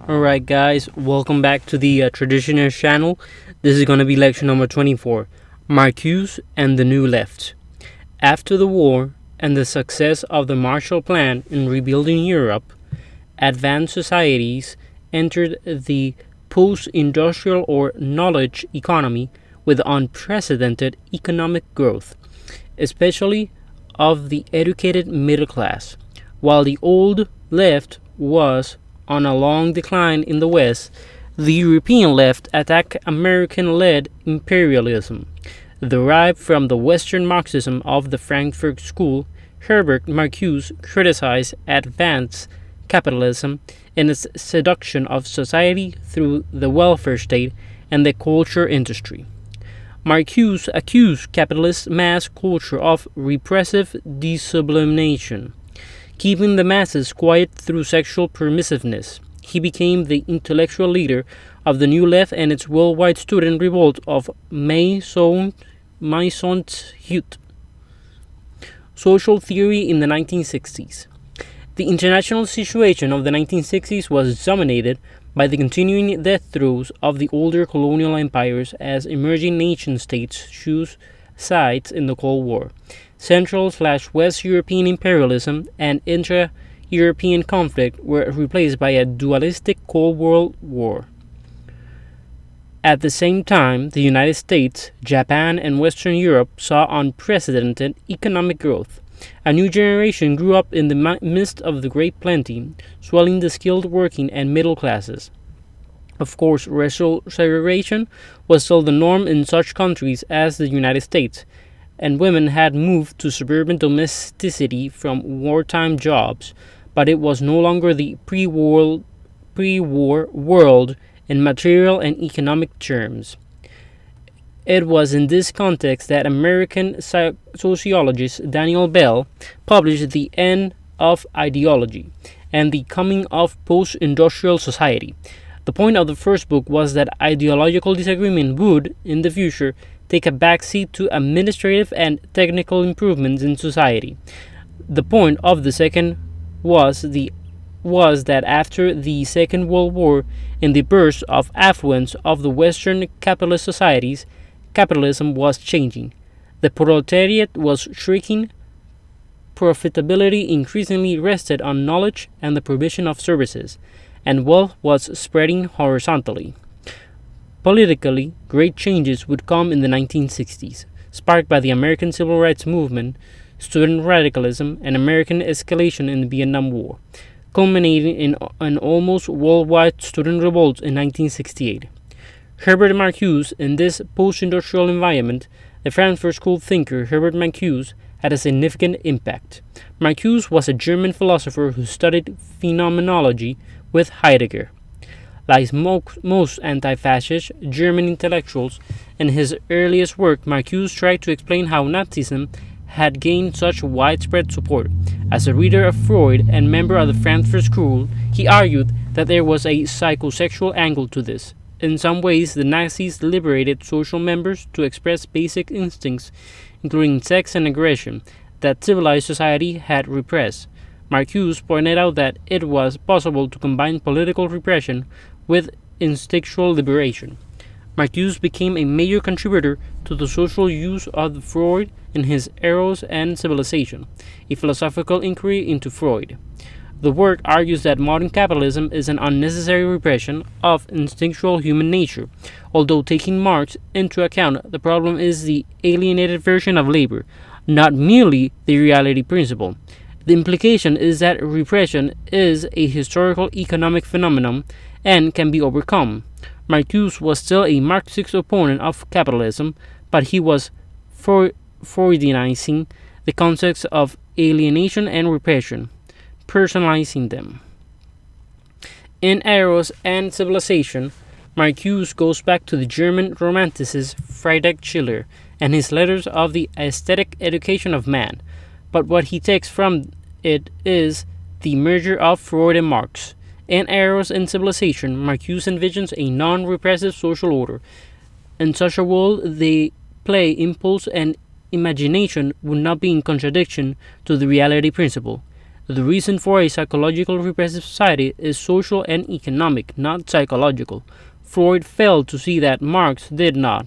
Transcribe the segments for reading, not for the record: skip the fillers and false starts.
Alright, guys, welcome back to the Traditioners channel. This is going to be lecture number 24, Marcuse and the New Left. After the war and the success of the Marshall Plan in rebuilding Europe, advanced societies entered the post-industrial or knowledge economy with unprecedented economic growth, especially of the educated middle class, while the old left was on a long decline in the West. The European left attacked American-led imperialism. Derived from the Western Marxism of the Frankfurt School, Herbert Marcuse criticized advanced capitalism and its seduction of society through the welfare state and the culture industry. Marcuse accused capitalist mass culture of repressive desublimation, keeping the masses quiet through sexual permissiveness. He became the intellectual leader of the New Left and its worldwide student revolt of Maison's Youth. Social theory in the 1960s. The international situation of the 1960s was dominated by the continuing death throes of the older colonial empires as emerging nation-states chose sides in the Cold War. Central/West European imperialism and intra-European conflict were replaced by a dualistic Cold World War. At the same time, the United States, Japan, and Western Europe saw unprecedented economic growth. A new generation grew up in the midst of the Great Plenty, swelling the skilled working and middle classes. Of course, racial segregation was still the norm in such countries as the United States, and women had moved to suburban domesticity from wartime jobs, but it was no longer the pre-war world in material and economic terms. It was in this context that American sociologist Daniel Bell published The End of Ideology and the Coming of Post-Industrial Society. The point of the first book was that ideological disagreement would, in the future, take a backseat to administrative and technical improvements in society. The point of the second was that after the Second World War and the burst of affluence of the Western capitalist societies, capitalism was changing. The proletariat was shrinking. Profitability increasingly rested on knowledge and the provision of services, and wealth was spreading horizontally. Politically, great changes would come in the 1960s, sparked by the American Civil Rights Movement, student radicalism, and American escalation in the Vietnam War, culminating in an almost worldwide student revolt in 1968. Herbert Marcuse, in this post-industrial environment, the Frankfurt School thinker Herbert Marcuse had a significant impact. Marcuse was a German philosopher who studied phenomenology with Heidegger. Like most anti-fascist German intellectuals, in his earliest work, Marcuse tried to explain how Nazism had gained such widespread support. As a reader of Freud and member of the Frankfurt School, he argued that there was a psychosexual angle to this. In some ways, the Nazis liberated social members to express basic instincts, including sex and aggression, that civilized society had repressed. Marcuse pointed out that it was possible to combine political repression with instinctual liberation. Marcuse became a major contributor to the social use of Freud in his Eros and Civilization, a philosophical inquiry into Freud. The work argues that modern capitalism is an unnecessary repression of instinctual human nature. Although taking Marx into account, the problem is the alienated version of labor, not merely the reality principle. The implication is that repression is a historical economic phenomenon and can be overcome. Marcuse was still a Marxist opponent of capitalism, but he was Freudianizing the concepts of alienation and repression, personalizing them. In Eros and Civilization, Marcuse goes back to the German romanticist Friedrich Schiller and his letters of the aesthetic education of man, but what he takes from it is the merger of Freud and Marx. In Eros and Civilization, Marcuse envisions a non-repressive social order. In such a world, the play, impulse, and imagination would not be in contradiction to the reality principle. The reason for a psychological repressive society is social and economic, not psychological. Freud failed to see that, Marx did not.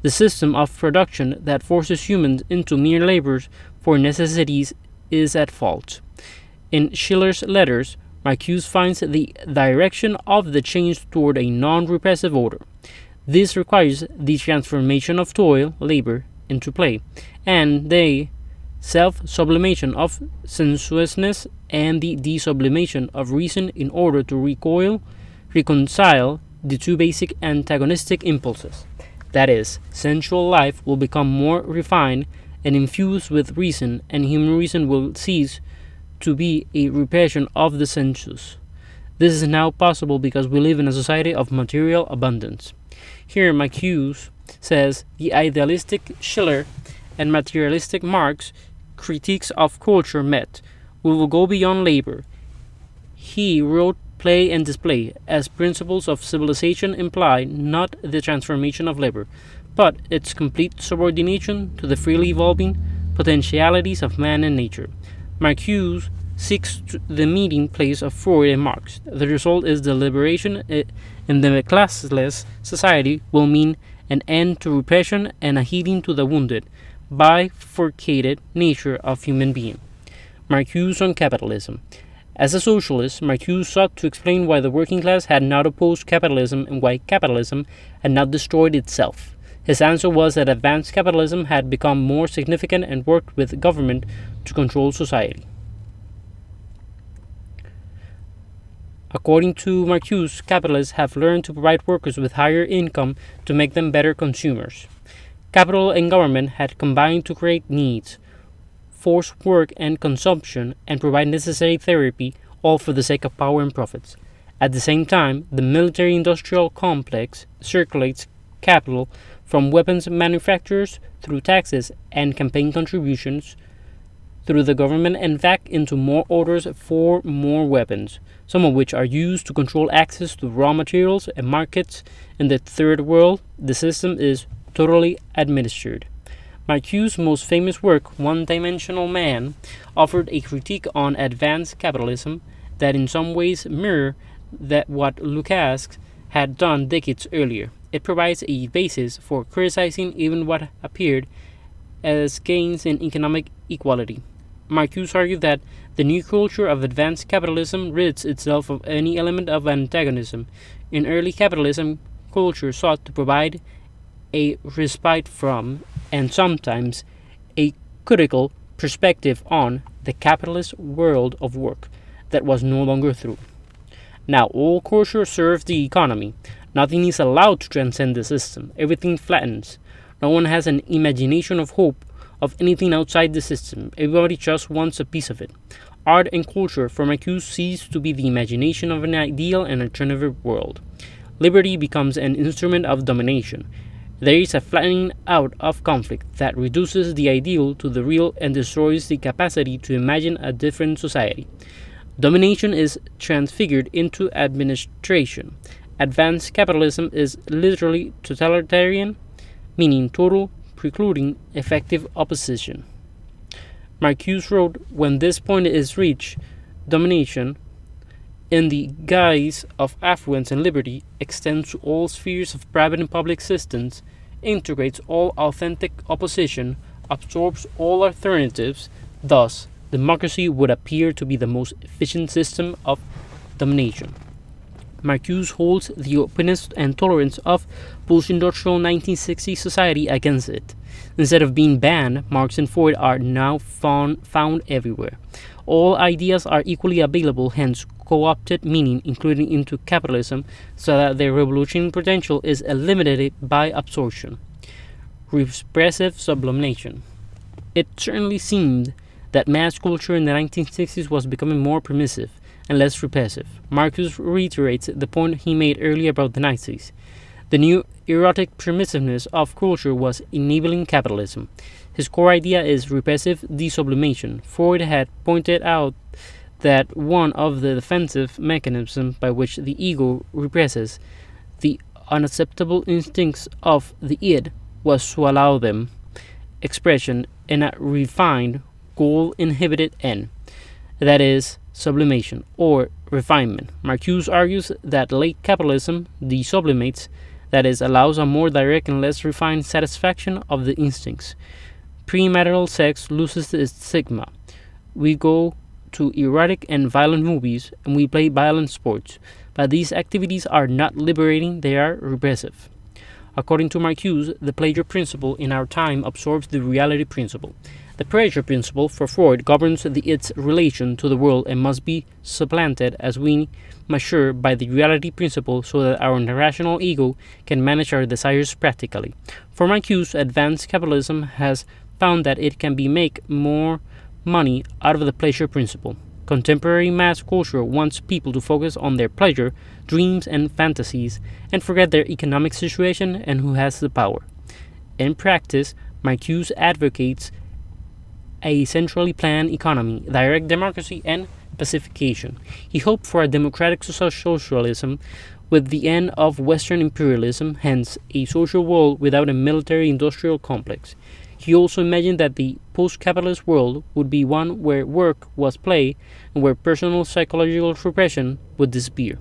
The system of production that forces humans into mere labors for necessities is at fault. In Schiller's letters, Marcuse finds the direction of the change toward a non-repressive order. This requires the transformation of toil, labor, into play, and the self-sublimation of sensuousness and the desublimation of reason in order to reconcile the two basic antagonistic impulses. That is, sensual life will become more refined and infused with reason, and human reason will cease to be a repression of the sensuous. This is now possible because we live in a society of material abundance. Here, Marcuse says the idealistic Schiller and materialistic Marx critiques of culture met. We will go beyond labor. He wrote play and display as principles of civilization imply not the transformation of labor, but its complete subordination to the freely evolving potentialities of man and nature. Marcuse seeks the meeting place of Freud and Marx. The result is the liberation in the classless society will mean an end to repression and a healing to the wounded, bifurcated nature of human being. Marcuse on capitalism. As a socialist, Marcuse sought to explain why the working class had not opposed capitalism and why capitalism had not destroyed itself. His answer was that advanced capitalism had become more significant and worked with government to control society. According to Marcuse, capitalists have learned to provide workers with higher income to make them better consumers. Capital and government had combined to create needs, force work and consumption, and provide necessary therapy, all for the sake of power and profits. At the same time, the military-industrial complex circulates capital from weapons manufacturers through taxes and campaign contributions through the government and back into more orders for more weapons, some of which are used to control access to raw materials and markets. In the third world, the system is totally administered. Marcuse's most famous work, One-Dimensional Man, offered a critique on advanced capitalism that in some ways mirrored what Lukács had done decades earlier. It provides a basis for criticizing even what appeared as gains in economic equality. Marcuse argued that the new culture of advanced capitalism rids itself of any element of antagonism. In early capitalism, culture sought to provide a respite from, and sometimes a critical perspective on, the capitalist world of work that was no longer true. Now all culture serves the economy. Nothing is allowed to transcend the system. Everything flattens. No one has an imagination of hope of anything outside the system. Everybody just wants a piece of it. Art and culture for Marcuse cease to be the imagination of an ideal and alternative world. Liberty becomes an instrument of domination. There is a flattening out of conflict that reduces the ideal to the real and destroys the capacity to imagine a different society. Domination is transfigured into administration. Advanced capitalism is literally totalitarian, meaning total, precluding effective opposition. Marcuse wrote, when this point is reached, domination, in the guise of affluence and liberty, extends to all spheres of private and public systems, integrates all authentic opposition, absorbs all alternatives. Thus, democracy would appear to be the most efficient system of domination. Marcuse holds the openness and tolerance of post-industrial 1960s society against it. Instead of being banned, Marx and Freud are now found everywhere. All ideas are equally available, hence co-opted meaning including into capitalism, so that their revolutionary potential is eliminated by absorption. Repressive sublimation. It certainly seemed that mass culture in the 1960s was becoming more permissive and less repressive. Marcuse reiterates the point he made earlier about the Nazis. The new erotic permissiveness of culture was enabling capitalism. His core idea is repressive desublimation. Freud had pointed out that one of the defensive mechanisms by which the ego represses the unacceptable instincts of the id was to allow them expression in a refined, goal-inhibited end. that is, sublimation or refinement. Marcuse argues that late capitalism desublimates, that is, allows a more direct and less refined satisfaction of the instincts. Premarital sex loses its stigma. We go to erotic and violent movies and we play violent sports, but these activities are not liberating, they are repressive. According to Marcuse, the pleasure principle in our time absorbs the reality principle. The pleasure principle for Freud governs its relation to the world and must be supplanted as we mature by the reality principle so that our rational ego can manage our desires practically. For Marcuse, advanced capitalism has found that it can make more money out of the pleasure principle. Contemporary mass culture wants people to focus on their pleasure, dreams, and fantasies, and forget their economic situation and who has the power. In practice, Marcuse advocates a centrally planned economy, direct democracy, and pacification. He hoped for a democratic socialism with the end of Western imperialism, hence a social world without a military-industrial complex. He also imagined that the post-capitalist world would be one where work was play and where personal psychological repression would disappear.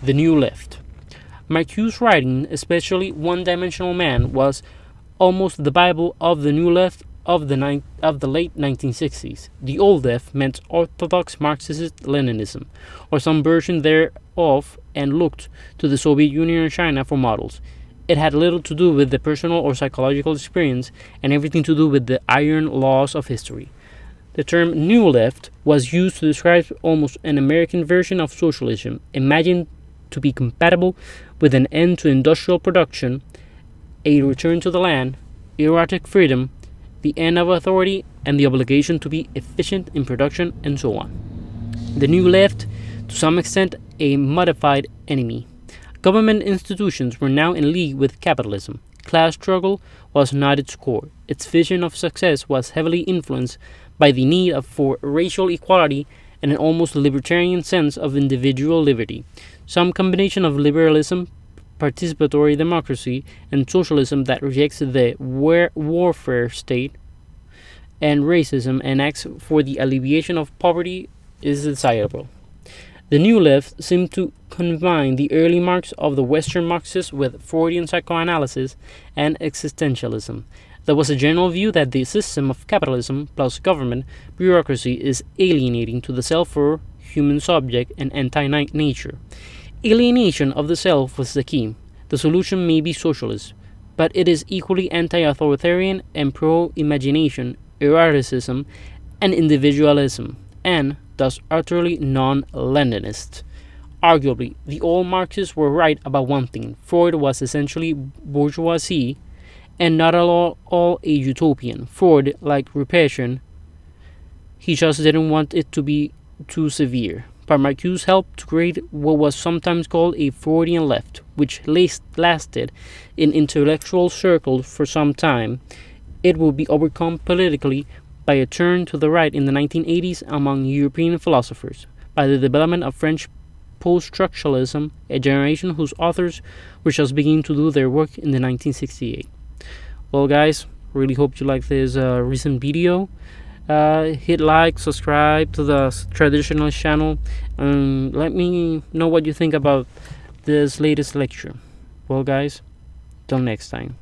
The New Left. Marcuse's writing, especially One-Dimensional Man, was almost the Bible of the New Left of the late 1960s. The Old Left meant orthodox Marxist-Leninism, or some version thereof, and looked to the Soviet Union and China for models. It had little to do with the personal or psychological experience and everything to do with the iron laws of history. The term New Left was used to describe almost an American version of socialism, imagined to be compatible with an end to industrial production, a return to the land, erotic freedom, the end of authority, and the obligation to be efficient in production, and so on. The New Left, to some extent, a modified enemy. Government institutions were now in league with capitalism. Class struggle was not its core. Its vision of success was heavily influenced by the need for racial equality and an almost libertarian sense of individual liberty. Some combination of liberalism, participatory democracy, and socialism that rejects the warfare state and racism and acts for the alleviation of poverty is desirable. The New Left seemed to combine the early marks of the Western Marxists with Freudian psychoanalysis and existentialism. There was a general view that the system of capitalism plus government bureaucracy is alienating to the self for human subject and anti-nature. Alienation of the self was the key. The solution may be socialist, but it is equally anti-authoritarian and pro-imagination, eroticism, and individualism, and thus utterly non-Leninist. Arguably, the old Marxists were right about one thing: Freud was essentially bourgeoisie and not at all a utopian. Freud, like repression, he just didn't want it to be too severe. But Marcuse helped to create what was sometimes called a Freudian left, which lasted in intellectual circles for some time. It would be overcome politically by a turn to the right in the 1980s among European philosophers, by the development of French post-structuralism, a generation whose authors were just beginning to do their work in the 1968. Well, guys, really hope you liked this recent video. Hit like, subscribe to the Traditionalist channel, and let me know what you think about this latest lecture. Well, guys, till next time.